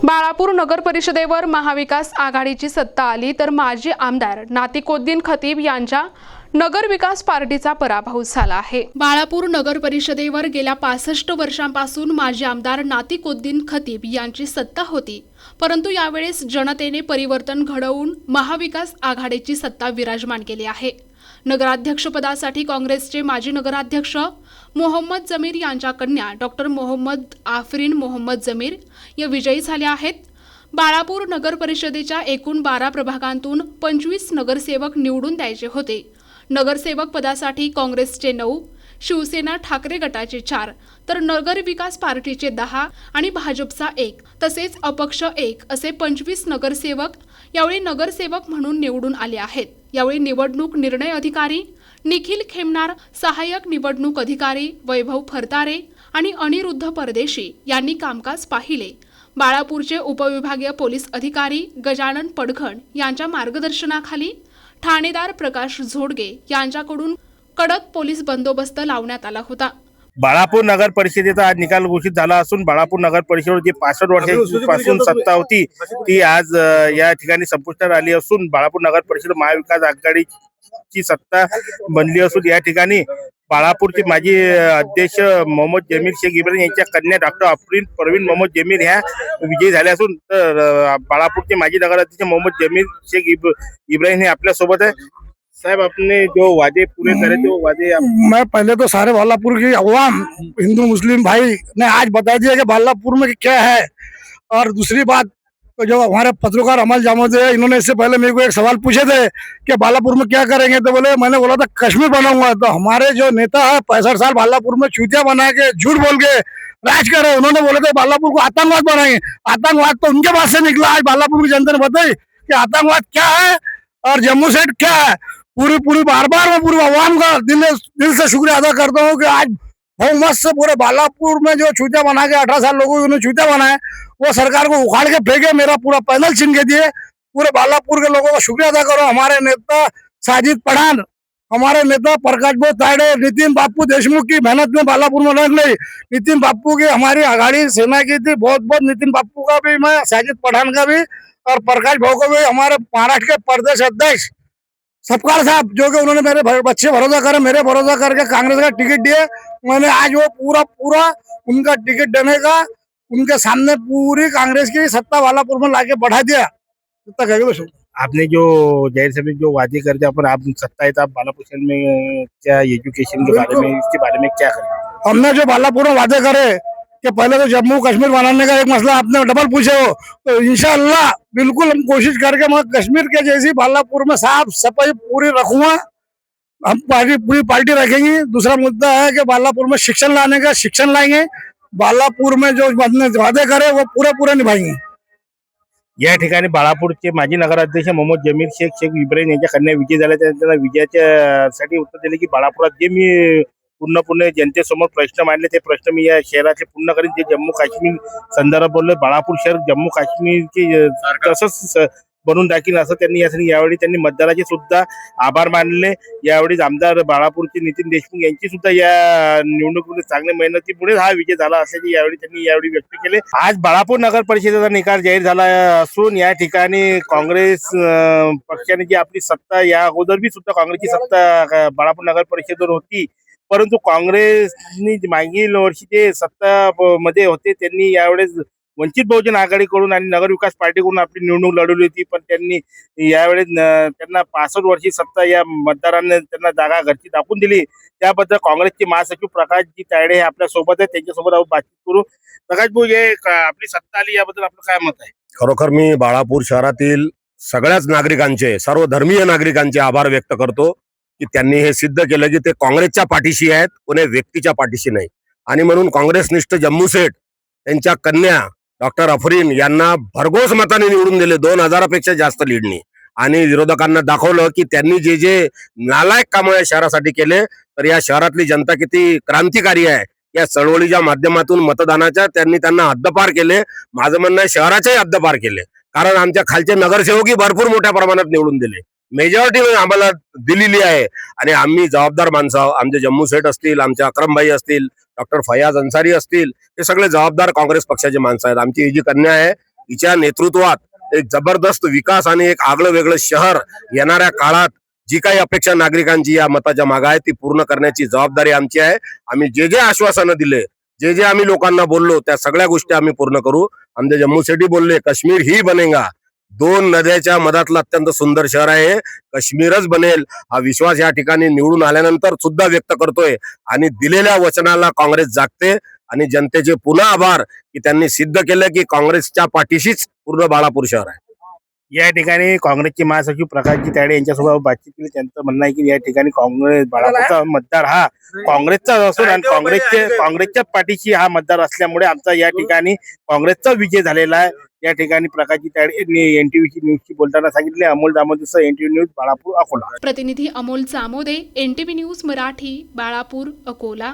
बाळापूर नगर परिषदेवर महाविकास आघाडीची सत्ता आली तर माजी आमदार नातिकुद्दीन खतीब यांच्या नगर विकास पार्टीचा पराभव झाला आहे। बाळापूर नगर परिषदेवर गेल्या 65 वर्षांपासून माजी आमदार नातिकुद्दीन खतीब यांची सत्ता होती, परंतु यावेळेस जनतेने परिवर्तन घडवून महाविकास आघाडीची सत्ता विराजमान केली आहे। नगराध्यक्षपदासाठी काँग्रेसचे माजी नगराध्यक्ष मोहम्मद जमीर यांच्या कन्या डॉक्टर मोहम्मद आफरीन मोहम्मद जमीर या विजयी झाल्या आहेत। बाळापूर नगर परिषदेच्या एकूण 12 प्रभागांतून 25 नगरसेवक निवडून द्यायचे होते। नगरसेवक पदासाठी काँग्रेसचे 9, शिवसेना ठाकरे गटाचे 4, तर नगर विकास पार्टीचे 10 आणि भाजपचा 1 तसेच अपक्ष 1 असे 25 नगरसेवक यावेळी नगरसेवक म्हणून निवडून आले आहेत। यावेळी निवडणूक निर्णय अधिकारी निखिल खेमनार, सहाय्यक निवडणूक अधिकारी वैभव फरतारे आणि अनिरुद्ध परदेशी यांनी कामकाज पाहिले। बाळापूरचे उपविभागीय पोलीस अधिकारी गजानन पडघण यांच्या मार्गदर्शनाखाली ठाणेदार प्रकाश झोडगे यांच्याकडून कडक पोलीस बंदोबस्त लावण्यात आला होता। बाळापूर नगर परिषदेचा आज निकाल घोषित झाला असून बाळापूर नगर परिषदेवर जी 65 वर्षांपासून सत्ता होती ती आज या ठिकाणी संपुष्टात आली असून बाळापूर नगर परिषद महाविकास आघाडीची सत्ता बनली असून या ठिकाणी बाळापूरचे माजी अध्यक्ष मोहम्मद जमीर शेख इब्राहिम यांच्या कन्या डॉक्टर अफरीन परवीन मोहम्मद जमीर ह्या विजयी झाल्या असून तर बाळापूरचे माजी नगराध्यक्ष मोहम्मद जमीर शेख इब्राहिम हे आपल्या सोबत आहे। साहब, आपने जो वादे पूरे करे थे वो वादे मैं पहले तो सारे बालापुर की अवाम हिंदू मुस्लिम भाई ने आज बता दिया कि बालापुर में क्या है। और दूसरी बात तो जो हमारे पत्रकार अमल जामोद है, इन्होंने इससे पहले मेरे को एक सवाल पूछे थे कि बालापुर में क्या करेंगे, तो बोले मैंने बोला था कश्मीर बनाऊंगा। तो हमारे जो नेता है 65 साल बालापुर में चूतिया बना के झूठ बोल के राज कर रहे, उन्होंने बोले थे बालापुर को आतंकवाद बनाएंगे। आतंकवाद तो उनके पास से निकला। आज बालापुर की जनता ने बताई कि आतंकवाद क्या है और जम्मू सेट क्या है। पूरी बार मैं पूरी आवाम का दिल से शुक्रिया अदा करता हूँ कि आज बहुमत से पूरे बालापुर में जो चूतिया बना के 18 साल लोगों ने चूतिया बनाए वो सरकार को उखाड़ के फेंके, मेरा पूरा पैनल छीन के दिए। पूरे बालापुर के लोगों का शुक्रिया अदा करो। हमारे नेता साजिद पठान, हमारे नेता प्रकाश भाई तायडे, नितिन बापू देशमुख की मेहनत में बालापुर में रंग ली। नितिन बापू की हमारी आघाड़ी सेना की थी, बहुत बहुत नितिन बापू का भी, मैं साजिद पठान का भी और प्रकाश भाई को भी, हमारे महाराष्ट्र के प्रदेश अध्यक्ष सपकाल साहब जो कि उन्होंने मेरे बच्चे भरोसा करे, मेरे भरोसा करके कांग्रेस का टिकट दिए। मैंने आज वो पूरा उनका टिकट देने का उनके सामने पूरी कांग्रेस की सत्ता बालापुर में लाके बढ़ा दिया। इतना कहेगा। आपने जो जाहिर सभी जो वादे करते अपन आप सत्ता है तो आप बालापुर शहर में क्या एजुकेशन के बारे में इसके बारे में क्या करें? हमने जो बालापुर में वादे करे कि पहले तो जम्मू कश्मीर बनाने का एक मसला आपने डबल पूछे हो, तो इंशाअल्लाह बिल्कुल हम कोशिश करके मैं कश्मीर के जैसी बालापुर में साफ सफाई पूरी रखूंगा। हम पूरी पार्टी रखेंगे। दूसरा मुद्दा है कि बालापुर में शिक्षण लाने का, शिक्षण लाएंगे। बालापुर में जो वादे करे वो पूरे निभाएंगे। या ठिकाणी बाळापूरचे माजी नगराध्यक्ष मोहम्मद जमीर शेख इब्राहिम यांच्या कन्या विजय झाल्या, त्यांना विजयाच्या साठी उत्तर दिले की बाळापुरात जे मी पूर्ण जनतेसमोर प्रश्न मांडले ते प्रश्न मी या शहराचे पूर्ण करीन। जे जम्मू काश्मीर संदर्भात बोलले, बाळापूर शहर जम्मू काश्मीरची तसंच बनून टाकीन असं त्यांनी यावेळी त्यांनी मतदाराचे सुद्धा आभार मानले। यावेळी आमदार बाळापूरचे नितीन देशमुख यांची सुद्धा या निवडणुकीमध्ये चांगल्या मेहनतीमुळे हा विजय झाला असल्याचे यावेळी व्यक्त केले। आज बाळापूर नगर परिषदेचा निकाल जाहीर झाला असून या ठिकाणी काँग्रेस पक्षाने जी आपली सत्ता या अगोदर बी सुद्धा काँग्रेसची सत्ता बाळापूर नगर परिषदेवर होती, परंतु काँग्रेसनी मागील वर्षी जे सत्ता मध्ये होते त्यांनी यावेळेस वंचित बहुजन आघाडीकडून आणि नगर विकास पार्टीकडून आपली निवडणूक लढवली होती, पण त्यांनी यावेळेस त्यांना 65 वर्षी सत्ता या मतदारांनी त्यांना जागा घरची दाखवून दिली। त्याबद्दल काँग्रेसचे महासचिव प्रकाशजी तायडे हे आपल्या सोबत आहेत, त्यांच्यासोबत आपण बातचीत करू। प्रकाश भाऊ, आपली सत्ता आली याबद्दल आपलं काय मत आहे? खरोखर मी बाळापूर शहरातील सगळ्याच नागरिकांचे, सर्व धर्मीय नागरिकांचे आभार व्यक्त करतो की त्यांनी हे सिद्ध केलं की ते काँग्रेसच्या पाठीशी आहेत, कोणी व्यक्तीच्या पाठीशी नाही। आणि म्हणून काँग्रेसनिष्ठ जम्मू सेठ त्यांच्या कन्या डॉक्टर अफरीन यांना भरघोस मताने निवडून दिले, 2000 पेक्षा जास्त लीडनी। आणि विरोधकांना दाखवलं की त्यांनी जे नालायक कामं या शहरासाठी केले, तर या शहरातली जनता किती क्रांतिकारी आहे। या चळवळीच्या माध्यमातून मतदानाच्या त्यांना हद्दपार केले। माझं म्हणणं आहे शहराचेही हद्दपार केले, कारण आमच्या खालचे नगरसेवकही भरपूर मोठ्या प्रमाणात निवडून दिले, मेजॉरिटी आम्हाला दिलेली आहे। आणि आम्ही जबाबदार माणसं, आमचे जम्मू सेठ असतील, आमचे अक्रमभाई असतील, डॉक्टर फयाज अन्सारी असतील, हे सगळे जबाबदार काँग्रेस पक्षाचे माणसं आहेत। आमची ही जी कन्या आहे हिच्या नेतृत्वात एक जबरदस्त विकास आणि एक आगळं वेगळं शहर येणाऱ्या काळात जी काही अपेक्षा नागरिकांची या मताच्या मागे आहे ती पूर्ण करण्याची जबाबदारी आमची आहे. आम्ही जे जे आश्वासनं दिले, जे जे आम्ही लोकांना बोललो, त्या सगळ्या गोष्टी आम्ही पूर्ण करू. आमचे जम्मूसाठी बोलले काश्मीर ही बनेगा. 2 नद्याच्या मधातलं अत्यंत सुंदर शहर आहे, काश्मीरच बनेल हा विश्वास या ठिकाणी निवडून आल्यानंतर सुद्धा व्यक्त करतोय. आणि दिलेल्या वचनाला काँग्रेस जागते आणि जनतेचे पुन्हा आभार की त्यांनी सिद्ध केलं की काँग्रेसच्या पाठीशीच पूर्ण बाळापूर शहर आहे. या ठिकाणी काँग्रेसचे महासचिव प्रकाशजी तायडे यांच्यासोबत बातचीत केली. त्यांचं म्हणणं आहे की या ठिकाणी काँग्रेस बाळापूरचा मतदार हा काँग्रेसचा असून आणि काँग्रेसच्या पाठीशी हा मतदार असल्यामुळे आमचा या ठिकाणी काँग्रेसचा विजय झालेला आहे. या ठिकाणी प्रकाशजी तायडे यांनी एनटीव्ही न्यूजशी बोलताना सांगितले. अमोल दामोदरसह एनटीव्ही न्यूज बाळापूर अकोला. प्रतिनिधी अमोल जामोदे, एनटीव्ही न्यूज मराठी, बाळापूर, अकोला.